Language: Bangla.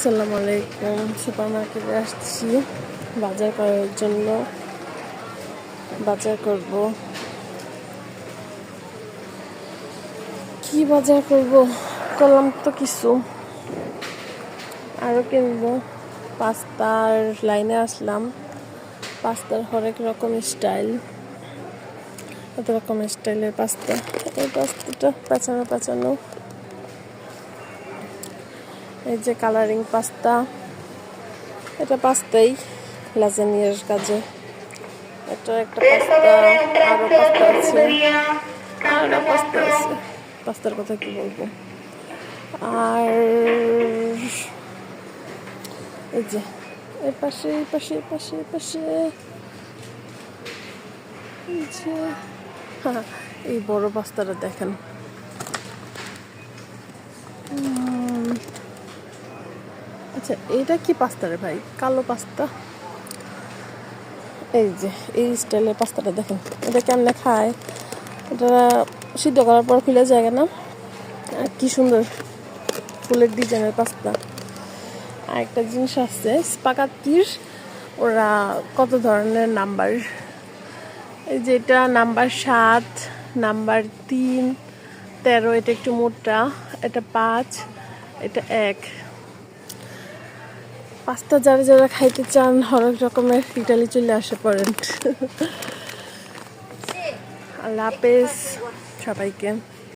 আসসালামু আলাইকুম। সুপার মার্কেটে আসছি বাজার করার জন্য। বাজার করব, কি বাজার করব, করলাম তো কিছু, আরও কিনবো। পাস্তার লাইনে আসলাম। পাস্তার হরেক রকম স্টাইল, কত রকম স্টাইলের পাস্তা। এই পাস্তাটা পেঁচানো পেঁচানো, এই যে কালারিং পাস্তা, এটা পাস্তাই লাজানিয়ার কাজে। এটা একটা পাস্তা, আরো পাস্তা আছে, আরো পাস্তা আছে। পাস্তার কথা কি বলবো। আর এই যে এর পাশে এই পাশে এই পাশে এই পাশে এই যে এই বড় পাস্তাটা দেখেন। আচ্ছা, এটা কি পাস্তা রে ভাই? কালো পাস্তা। এই যে এই স্টাইলের পাস্তাটা দেখেন, এটা কেমনে খায়। এটা সিদ্ধ করার পর খুলে যায় না, আর কি সুন্দর ফুলের ডিজাইনের পাস্তা। আর একটা জিনিস আছে স্পাগাত্তির, ওরা কত ধরনের নাম্বার। এই যে এটা নাম্বার 7, নাম্বার 3, 13, এটা একটু মোটা, এটা 5, এটা 1। পাস্তা যারা যারা খাইতে চান হরেক রকমের, ইটালি চলে আসে পড়েন। আল্লাহ হাফেজ সবাইকে।